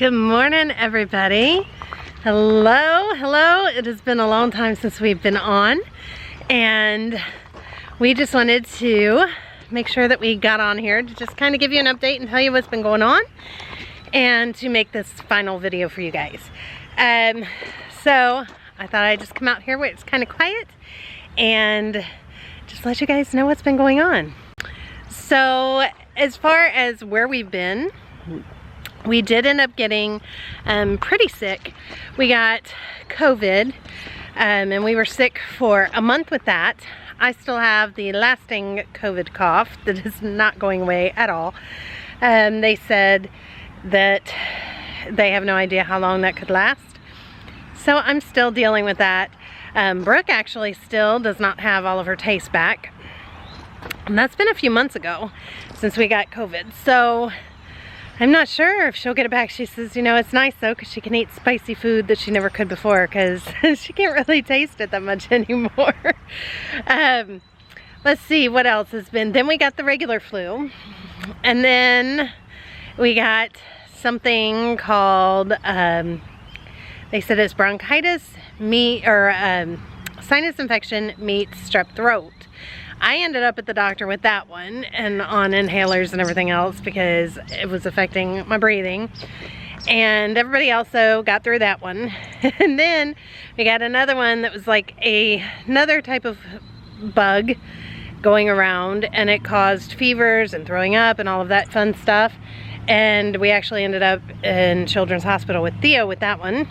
Good morning, everybody. Hello. It has been a long time since we've been on, and we just wanted to make sure that we got on here to just kind of give you an update and tell you what's been going on, and to make this final video for you guys. So I thought I'd just come out here where it's kind of quiet and just let you guys know what's been going on. So as far as where we've been, we did end up getting pretty sick. We got COVID, and we were sick for a month with that. I still have the lasting COVID cough that is not going away at all. They said that they have no idea how long that could last. So I'm still dealing with that. Brooke actually still does not have all of her taste back. And that's been a few months ago since we got COVID. So I'm not sure if she'll get it back. She says, you know, it's nice though, because she can eat spicy food that she never could before, because she can't really taste it that much anymore. Let's see what else has been. Then we got the regular flu, and then we got something called, they said it's bronchitis, sinus infection meets strep throat. I ended up at the doctor with that one and on inhalers and everything else because it was affecting my breathing. And everybody also got through that one. And then we got another one that was like another type of bug going around, and it caused fevers and throwing up and all of that fun stuff. And we actually ended up in Children's Hospital with Theo with that one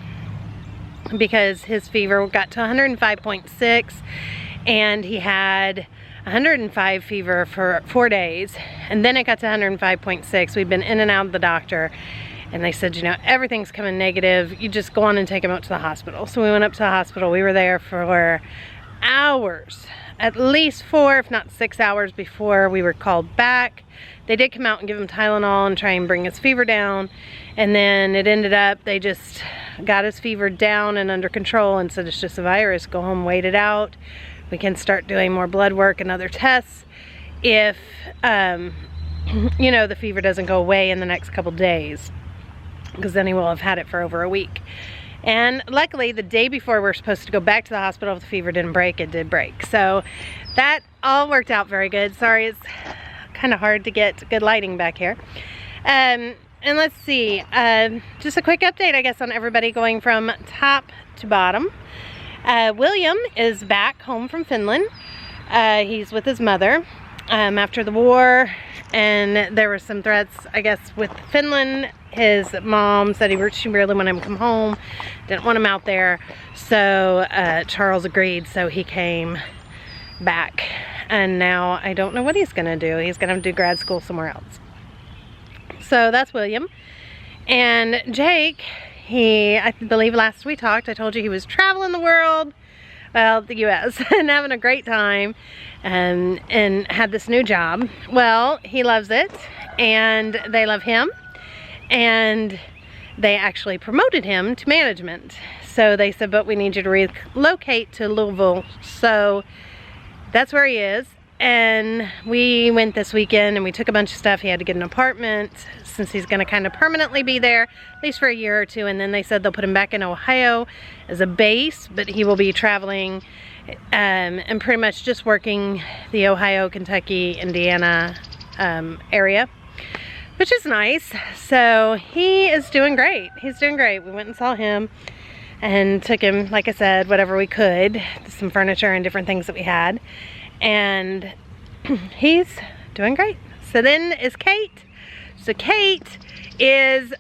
because his fever got to 105.6, and he had 105 fever for 4 days, and then it got to 105.6. We've been in and out of the doctor, and they said, you know, everything's coming negative. You just go on and take him out to the hospital. So we went up to the hospital. We were there for hours, at least 4, if not 6 hours before we were called back. They did come out and give him Tylenol and try and bring his fever down, and then it ended up they just got his fever down and under control and said it's just a virus. Go home, wait it out. We can start doing more blood work and other tests if, you know, the fever doesn't go away in the next couple days, because then he will have had it for over a week. And luckily, the day before we were supposed to go back to the hospital, if the fever didn't break, it did break. So that all worked out very good. Sorry, it's kind of hard to get good lighting back here. And let's see, just a quick update, I guess, on everybody going from top to bottom. William is back home from Finland. He's with his mother after the war, and there were some threats, I guess, with Finland. His mom said she really wanted him to come home, didn't want him out there, so Charles agreed, so he came back. And now I don't know what he's gonna do. He's gonna do grad school somewhere else. So that's William. And Jake, I believe last we talked, I told you he was traveling the world, well, the US, and having a great time, and had this new job. Well, he loves it, and they love him, and they actually promoted him to management. So they said, but we need you to relocate to Louisville. So that's where he is. And we went this weekend and we took a bunch of stuff. He had to get an apartment since he's gonna kind of permanently be there, at least for a year or two. And then they said they'll put him back in Ohio as a base, but he will be traveling and pretty much just working the Ohio, Kentucky, Indiana area, which is nice. So he is doing great. He's doing great. We went and saw him and took him, like I said, whatever we could, some furniture and different things that we had. And he's doing great. So then is Kate. So Kate is,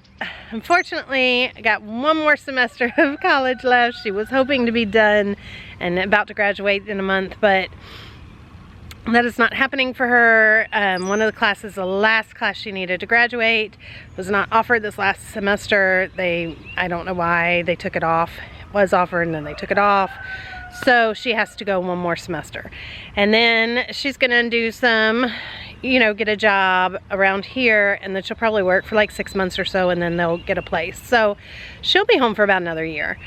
unfortunately, got one more semester of college left. She was hoping to be done and about to graduate in a month, but that is not happening for her. One of the classes, the last class she needed to graduate, was not offered this last semester. I don't know why they took it off. It was offered and then they took it off. So she has to go one more semester. And then she's gonna do some, you know, get a job around here, and then she'll probably work for like 6 months or so, and then they'll get a place. So she'll be home for about another year.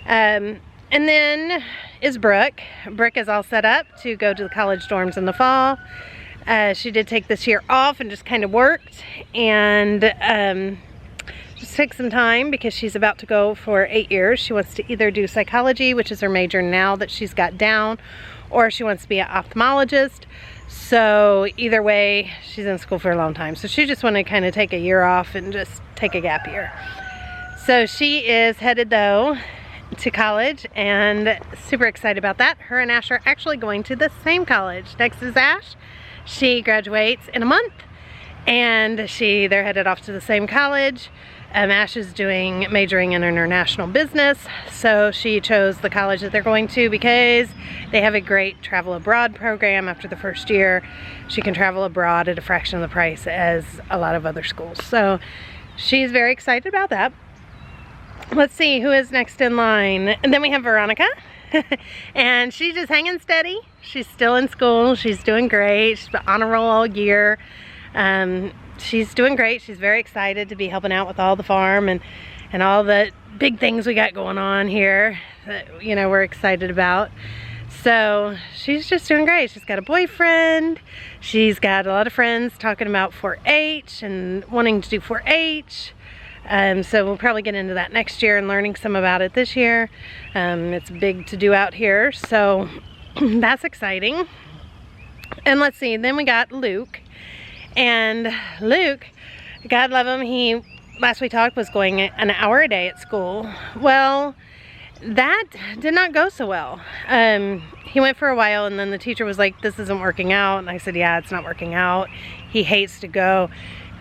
And then is Brooke. Brooke is all set up to go to the college dorms in the fall. She did take this year off and just kind of worked, and just take some time because she's about to go for 8 years. She wants to either do psychology, which is her major now that she's got down, or she wants to be an ophthalmologist. So either way, she's in school for a long time. So she just wanted to kind of take a year off and just take a gap year. So she is headed though to college and super excited about that. Her and Ash are actually going to the same college. Next is Ash. She graduates in a month and they're headed off to the same college. Ash is majoring in international business, so she chose the college that they're going to because they have a great travel abroad program. After the first year, she can travel abroad at a fraction of the price as a lot of other schools. So she's very excited about that. Let's see who is next in line. And then we have Veronica. And she's just hanging steady. She's still in school. She's doing great. She's been on a roll all year. She's doing great. She's very excited to be helping out with all the farm and all the big things we got going on here that, you know, we're excited about. So she's just doing great. She's got a boyfriend. She's got a lot of friends talking about 4-H and wanting to do 4-H. So we'll probably get into that next year and learning some about it this year. It's big to do out here, so that's exciting. And let's see, then we got Luke. And Luke, God love him, he, last we talked, was going an hour a day at school. Well, that did not go so well. He went for a while and then the teacher was like, this isn't working out. And I said, yeah, it's not working out. He hates to go.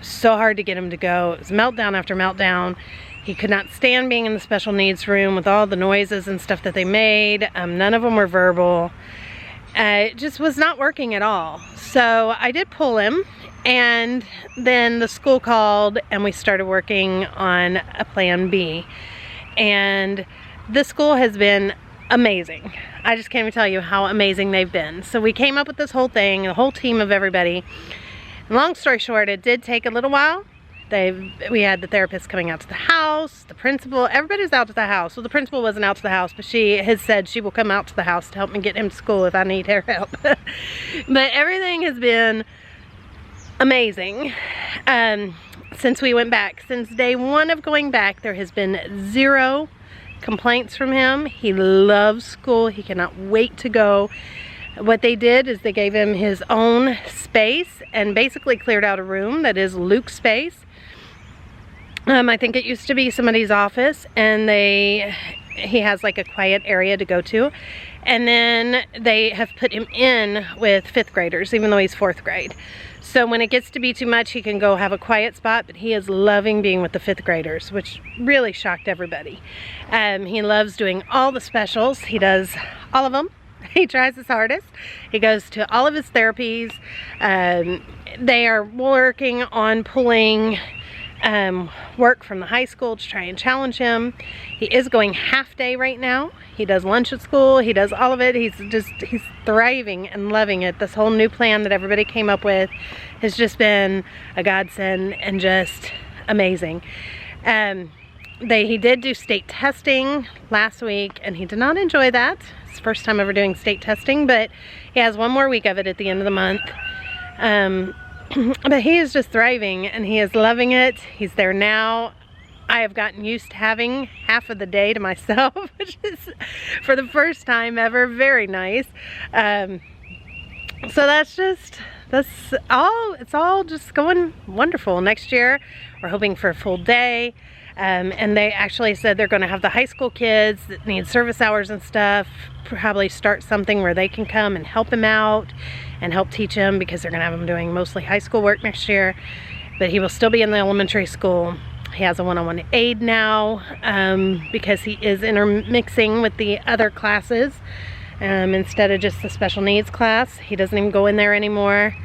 So hard to get him to go. It was meltdown after meltdown. He could not stand being in the special needs room with all the noises and stuff that they made. None of them were verbal. It just was not working at all. So I did pull him, and then the school called and we started working on a plan B. And the school has been amazing. I just can't even tell you how amazing they've been. So we came up with this whole thing, the whole team of everybody. Long story short, it did take a little while. We had the therapist coming out to the house, the principal, everybody's out to the house. Well, the principal wasn't out to the house, but she has said she will come out to the house to help me get him to school if I need her help. But everything has been amazing since we went back. Since day one of going back, there has been 0 complaints from him. He loves school. He cannot wait to go. What they did is they gave him his own space and basically cleared out a room that is Luke's space. I think it used to be somebody's office, and he has like a quiet area to go to. And then they have put him in with 5th graders, even though he's 4th grade. So when it gets to be too much, he can go have a quiet spot, but he is loving being with the 5th graders, which really shocked everybody. He loves doing all the specials. He does all of them. He tries his hardest. He goes to all of his therapies. They are working on pulling work from the high school to try and challenge him. He is going half day right now. He does lunch at school. He does all of it. He's thriving and loving it. This whole new plan that everybody came up with has just been a godsend and just amazing. He did do state testing last week and he did not enjoy that. It's the first time ever doing state testing, but he has 1 more week of it at the end of the month. But he is just thriving and he is loving it. He's there now. I have gotten used to having half of the day to myself, which is for the first time ever very nice. So it's all just going wonderful. Next year we're hoping for a full day. And they actually said they're going to have the high school kids that need service hours and stuff probably start something where they can come and help him out and help teach him, because they're going to have him doing mostly high school work next year. But he will still be in the elementary school. He has a one-on-one aide now because he is intermixing with the other classes instead of just the special needs class. He doesn't even go in there anymore.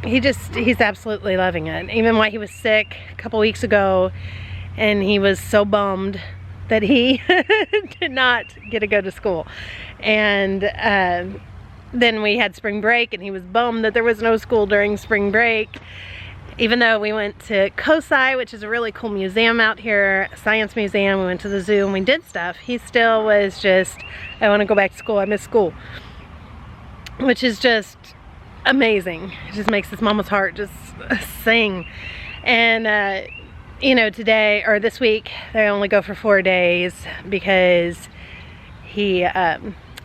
He's absolutely loving it. Even while he was sick a couple weeks ago, and he was so bummed that he did not get to go to school. And then we had spring break and he was bummed that there was no school during spring break. Even though we went to COSI, which is a really cool museum out here, a science museum, we went to the zoo and we did stuff, he still was just, I want to go back to school, I miss school. Which is just amazing. It just makes his mama's heart just sing. And you know, today or this week they only go for 4 days because he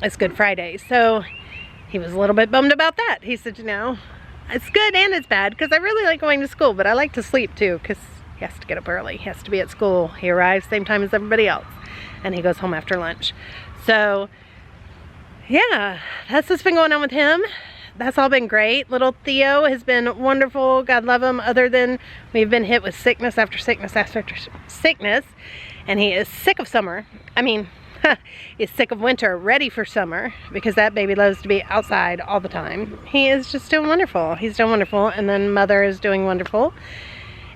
it's Good Friday. So he was a little bit bummed about that. He said, you know, it's good and it's bad because I really like going to school, but I like to sleep too because he has to get up early. He has to be at school. He arrives same time as everybody else and he goes home after lunch. So yeah, that's what's been going on with him. That's all been great. Little Theo has been wonderful. God love him. Other than we've been hit with sickness after sickness after sickness, and he is sick of summer. I mean, he's sick of winter, ready for summer, because that baby loves to be outside all the time. He is just doing wonderful. He's doing wonderful, and then Mother is doing wonderful.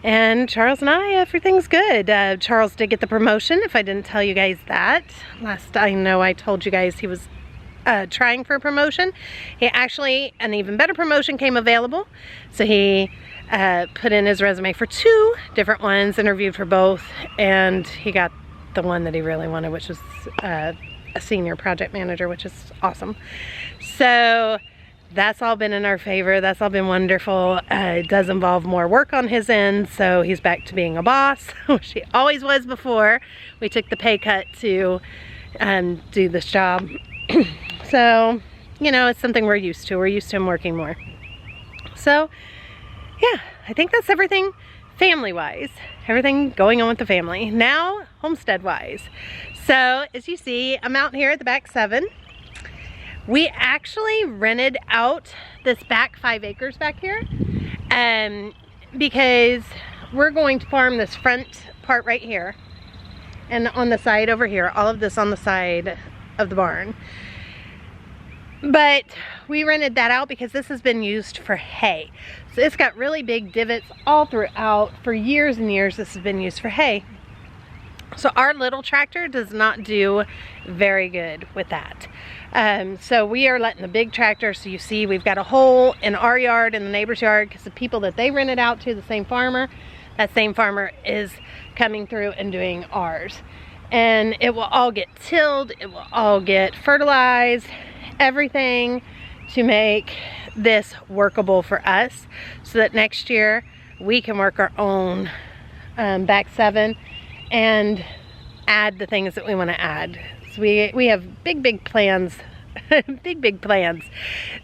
And Charles and I, everything's good. Charles did get the promotion, if I didn't tell you guys that. Last I know I told you guys he was trying for a promotion. He actually, an even better promotion came available. So he put in his resume for 2 different ones, interviewed for both, and he got the one that he really wanted, which was a senior project manager, which is awesome. So that's all been in our favor. That's all been wonderful. It does involve more work on his end, so he's back to being a boss, which he always was before. We took the pay cut to do this job. So, you know, it's something we're used to. We're used to him working more. So, yeah, I think that's everything family-wise. Everything going on with the family. Now, homestead-wise. So, as you see, I'm out here at the back 7. We actually rented out this back 5 acres back here because we're going to farm this front part right here and on the side over here, all of this on the side of the barn. But we rented that out because this has been used for hay. So it's got really big divots all throughout. For years and years this has been used for hay. So our little tractor does not do very good with that. So we are letting the big tractor, so you see we've got a hole in our yard and the neighbor's yard because the people that they rented out to, the same farmer, that same farmer is coming through and doing ours. And it will all get tilled, it will all get fertilized, everything to make this workable for us so that next year we can work our own back 7 and add the things that we want to add. So we have big plans, big plans.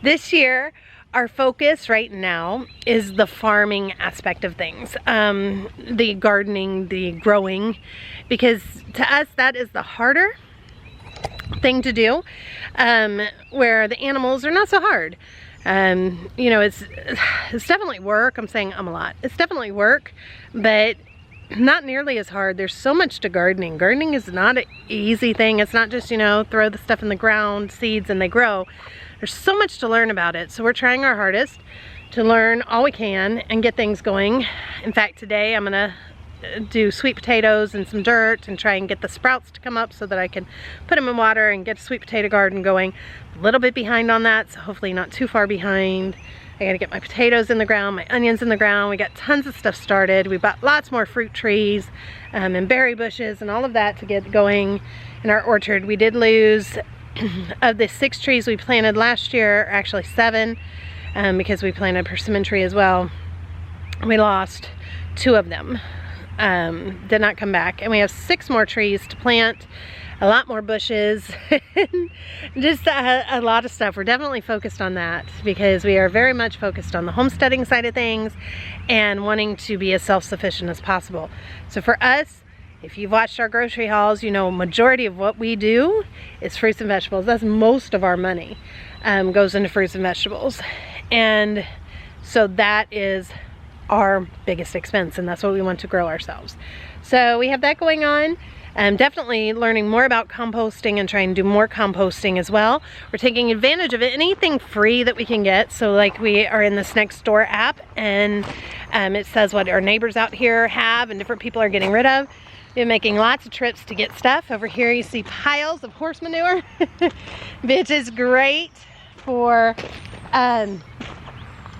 This year our focus right now is the farming aspect of things, the gardening, the growing, because to us that is the harder thing to do, where the animals are not so hard. You know, it's definitely work. I'm saying a lot. It's definitely work, but not nearly as hard. There's so much to gardening. Gardening is not an easy thing. It's not just, you know, throw the stuff in the ground, seeds, and they grow. There's so much to learn about it. So we're trying our hardest to learn all we can and get things going. In fact, today I'm gonna do sweet potatoes and some dirt and try and get the sprouts to come up so that I can put them in water and get a sweet potato garden going. A little bit behind on that, so hopefully not too far behind. I gotta get my potatoes in the ground, my onions in the ground. We got tons of stuff started. We bought lots more fruit trees and berry bushes and all of that to get going in our orchard. We did lose, of the 6 trees we planted last year, actually 7, because we planted a persimmon tree as well. We lost 2 of them. Did not come back, and we have 6 more trees to plant, a lot more bushes, just a lot of stuff. We're definitely focused on that because we are very much focused on the homesteading side of things and wanting to be as self-sufficient as possible. So for us, if you've watched our grocery hauls, you know majority of what we do is fruits and vegetables. That's most of our money goes into fruits and vegetables, and so that is our biggest expense, and that's what we want to grow ourselves. So we have that going on. Definitely learning more about composting and trying to do more composting as well. We're taking advantage of it, anything free that we can get. So like we are in this Nextdoor app, and it says what our neighbors out here have and different people are getting rid of. Been making lots of trips to get stuff. Over here you see piles of horse manure, which is great for,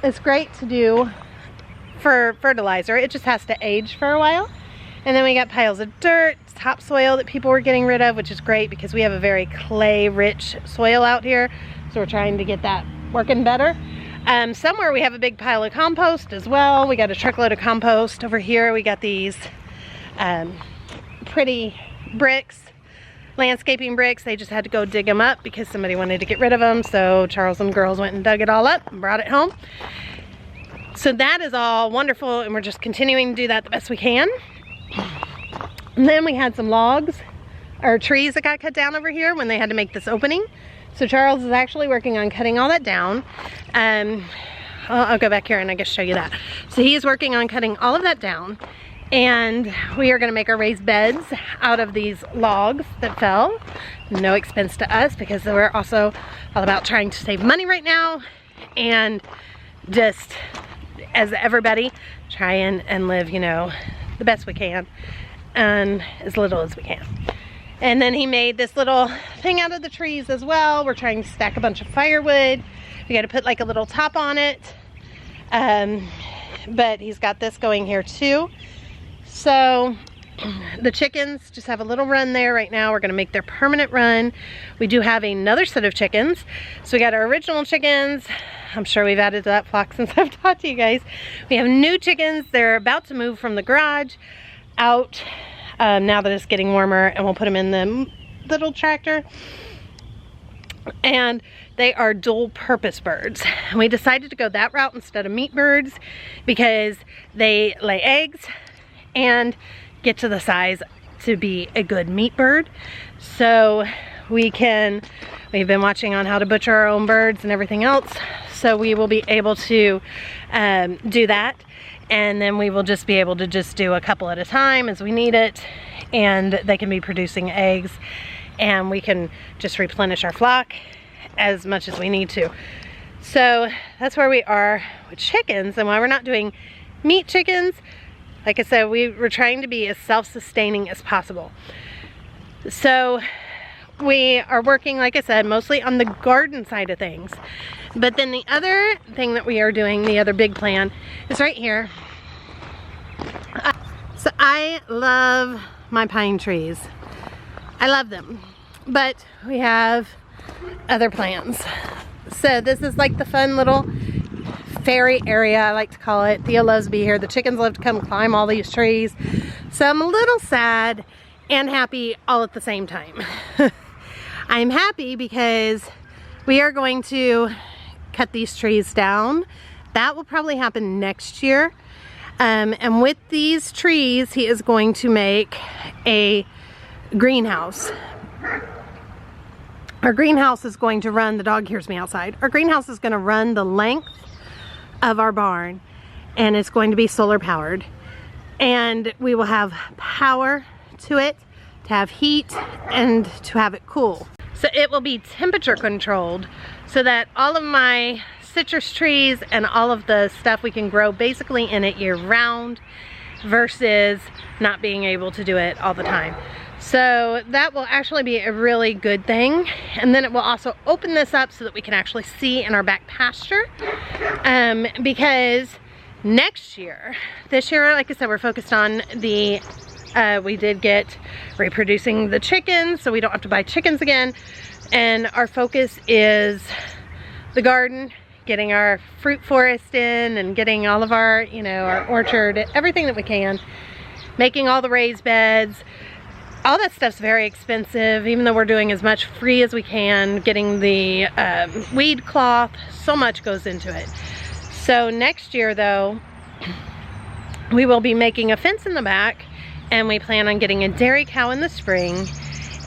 it's great to do for fertilizer. It just has to age for a while. And then we got piles of dirt, topsoil that people were getting rid of, which is great because we have a very clay rich soil out here. So we're trying to get that working better. Somewhere we have a big pile of compost as well. We got a truckload of compost. Over here we got these pretty bricks, landscaping bricks. They just had to go dig them up because somebody wanted to get rid of them. So Charles and the girls went and dug it all up and brought it home. So that is all wonderful, and we're just continuing to do that the best we can. And then we had some logs or trees that got cut down over here when they had to make this opening. So Charles is actually working on cutting all that down. I'll go back here and I guess show you that. So he is working on cutting all of that down, and we are going to make our raised beds out of these logs that fell. No expense to us, because we're also all about trying to save money right now, and just as everybody try and live, you know, the best we can and as little as we can. And then he made this little thing out of the trees as well. We're trying to stack a bunch of firewood. We got to put like a little top on it. But he's got this going here too. So the chickens just have a little run there right now. We're going to make their permanent run. We do have another set of chickens. So we got our original chickens. I'm sure we've added to that flock since I've talked to you guys. We have new chickens. They're about to move from the garage out now that it's getting warmer, and we'll put them in the little tractor. And they are dual purpose birds. And we decided to go that route instead of meat birds because they lay eggs and get to the size to be a good meat bird. So we've been watching on how to butcher our own birds and everything else. So we will be able to do that. And then we will just be able to just do a couple at a time as we need it. And they can be producing eggs, and we can just replenish our flock as much as we need to. So that's where we are with chickens. And while we're not doing meat chickens, like I said, we're trying to be as self-sustaining as possible. So we are working, like I said, mostly on the garden side of things. But then the other thing that we are doing, the other big plan, is right here. So I love my pine trees. I love them. But we have other plans. So this is like the fun little fairy area, I like to call it. Theo loves to be here. The chickens love to come climb all these trees. So I'm a little sad and happy all at the same time. I'm happy because we are going to cut these trees down. That will probably happen next year. And with these trees, he is going to make a greenhouse. Our greenhouse is going to run, the dog hears me outside. Our greenhouse is going to run the length of our barn, and it's going to be solar powered. And we will have power to it, to have heat, and to have it cool. So it will be temperature controlled so that all of my citrus trees and all of the stuff we can grow basically in it year round versus not being able to do it all the time. So that will actually be a really good thing. And then it will also open this up so that we can actually see in our back pasture. Because next year, this year, like I said, we're focused on the, we did get reproducing the chickens, so we don't have to buy chickens again. And our focus is the garden, getting our fruit forest in and getting all of our, you know, our orchard, everything that we can, making all the raised beds. All that stuff's very expensive, even though we're doing as much free as we can, getting the weed cloth, so much goes into it. So next year though, we will be making a fence in the back, and we plan on getting a dairy cow in the spring.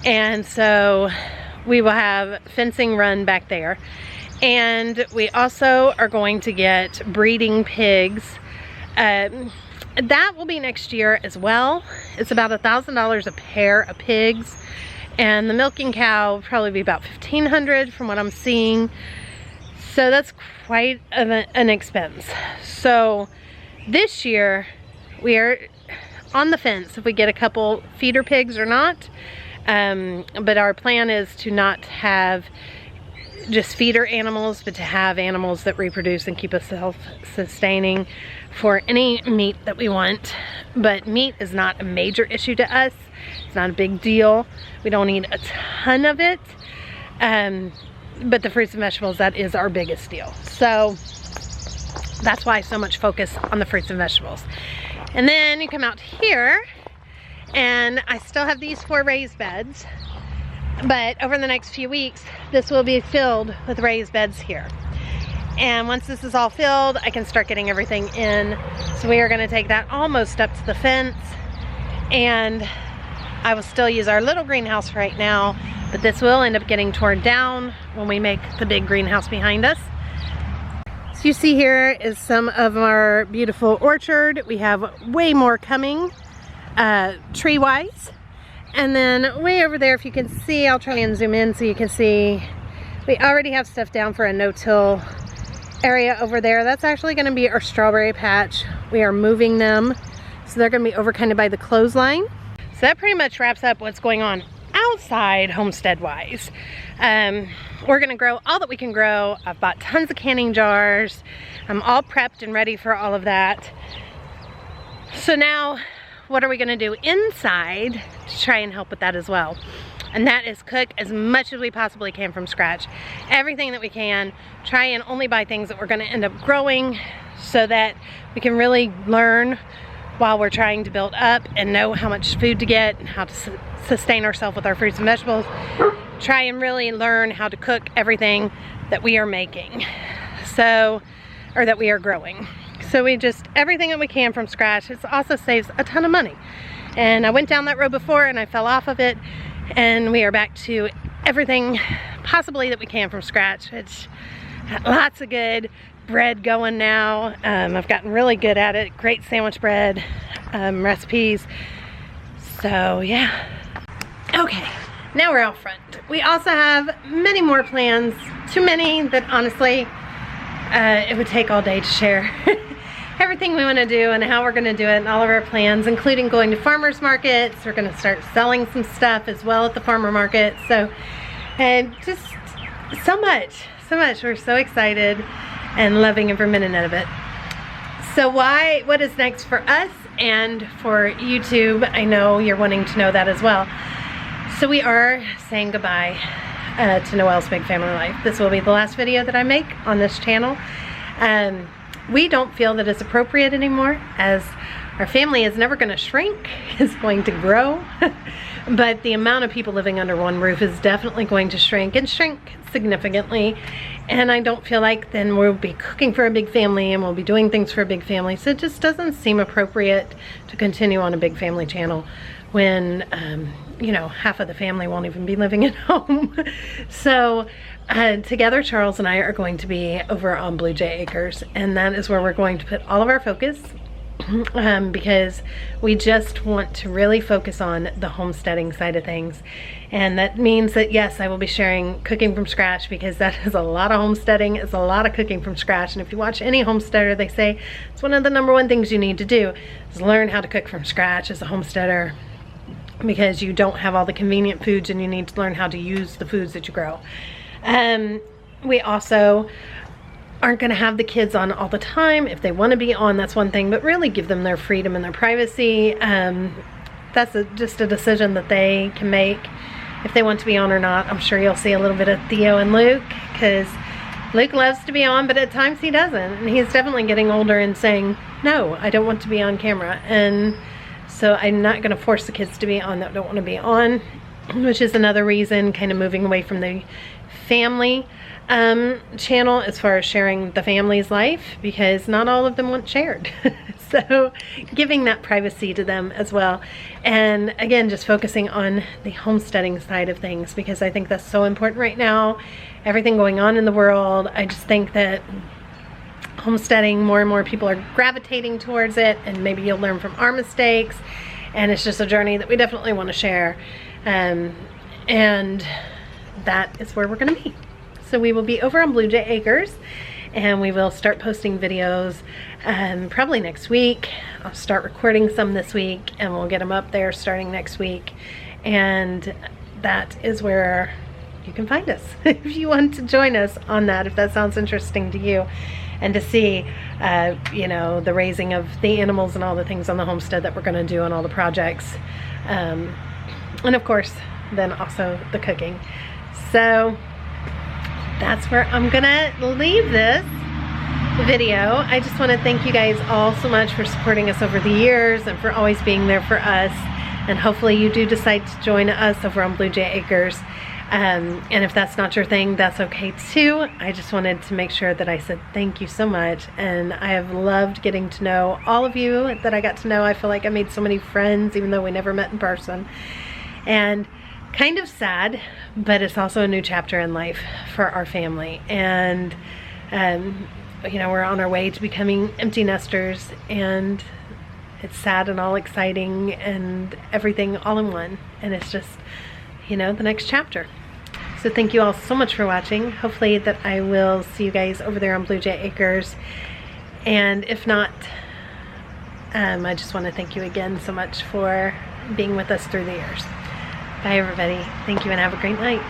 And so we will have fencing run back there. And we also are going to get breeding pigs. That will be next year as well. It's about $1,000 a pair of pigs, and the milking cow will probably be about $1,500 from what I'm seeing. So that's quite an expense. So this year we are on the fence if we get a couple feeder pigs or not. But our plan is to not have just feeder animals, but to have animals that reproduce and keep us self-sustaining for any meat that we want. But meat is not a major issue to us. It's not a big deal. We don't need a ton of it. But the fruits and vegetables, that is our biggest deal. So that's why so much focus on the fruits and vegetables. And then you come out here And I still have these 4 raised beds, but over the next few weeks, this will be filled with raised beds here. And once this is all filled, I can start getting everything in. So we are gonna take that almost up to the fence, and I will still use our little greenhouse right now, but this will end up getting torn down when we make the big greenhouse behind us. So you see here is some of our beautiful orchard. We have way more coming, tree-wise. And then way over there, if you can see, I'll try and zoom in so you can see, we already have stuff down for a no-till area over there. That's actually gonna be our strawberry patch. We are moving them, so they're gonna be over kind of by the clothesline. So that pretty much wraps up what's going on outside homestead-wise. We're gonna grow all that we can grow. I've bought tons of canning jars. I'm all prepped and ready for all of that. So now, what are we gonna do inside to try and help with that as well? And that is cook as much as we possibly can from scratch. Everything that we can. Try and only buy things that we're gonna end up growing so that we can really learn while we're trying to build up and know how much food to get and how to sustain ourselves with our fruits and vegetables. Try and really learn how to cook everything that we are making. So, or that we are growing. So we just, everything that we can from scratch. It also saves a ton of money. And I went down that road before and I fell off of it. And we are back to everything possibly that we can from scratch. It's lots of good bread going now. I've gotten really good at it. Great sandwich bread recipes. So yeah. Okay, now we're out front. We also have many more plans. Too many that honestly it would take all day to share. Everything we want to do and how we're going to do it and all of our plans, including going to farmers markets. We're going to start selling some stuff as well at the farmer market. So, and just so much. We're so excited and loving every minute of it. So what is next for us and for YouTube? I know you're wanting to know that as well. So we are saying goodbye to Noel's Big Family Life. This will be the last video that I make on this channel. We don't feel that it's appropriate anymore, as our family is never going to shrink, it's going to grow. But the amount of people living under one roof is definitely going to shrink, and shrink significantly. And I don't feel like then we'll be cooking for a big family and we'll be doing things for a big family. So it just doesn't seem appropriate to continue on a big family channel when you know, half of the family won't even be living at home. So together, Charles and I are going to be over on Blue Jay Acres, and that is where we're going to put all of our focus. Because we just want to really focus on the homesteading side of things. And that means that yes, I will be sharing cooking from scratch, because that is a lot of homesteading, it's a lot of cooking from scratch. And if you watch any homesteader, they say it's one of the #1 things you need to do is learn how to cook from scratch as a homesteader, because you don't have all the convenient foods and you need to learn how to use the foods that you grow. We also aren't going to have the kids on all the time. If they want to be on, that's one thing, but really give them their freedom and their privacy. That's just a decision that they can make if they want to be on or not. I'm sure you'll see a little bit of Theo and Luke, because Luke loves to be on, but at times he doesn't. And he's definitely getting older and saying, no, I don't want to be on camera. And so I'm not going to force the kids to be on that don't want to be on, which is another reason kind of moving away from the family channel as far as sharing the family's life, because not all of them want shared. So giving that privacy to them as well. And again, just focusing on the homesteading side of things, because I think that's so important right now. Everything going on in the world, I just think that homesteading, more and more people are gravitating towards it, and maybe you'll learn from our mistakes, and it's just a journey that we definitely want to share. And that is where we're going to be. So we will be over on Blue Jay Acres, and we will start posting videos probably next week. I'll start recording some this week, and we'll get them up there starting next week. And that is where you can find us if you want to join us on that, if that sounds interesting to you, and to see you know, the raising of the animals and all the things on the homestead that we're going to do and all the projects, and of course then also the cooking. So that's where I'm gonna leave this video. I just want to thank you guys all so much for supporting us over the years and for always being there for us. and hopefully you do decide to join us over on Blue Jay Acres. And if that's not your thing, that's okay too. I just wanted to make sure that I said thank you so much, and I have loved getting to know all of you that I got to know. I feel like I made so many friends even though we never met in person, and kind of sad, but it's also a new chapter in life for our family. And you know, we're on our way to becoming empty nesters, and it's sad and all exciting and everything all in one, and it's just, you know, the next chapter. So thank you all so much for watching. Hopefully that I will see you guys over there on Blue Jay Acres, and if not, I just want to thank you again so much for being with us through the years. Bye everybody. Thank you and have a great night.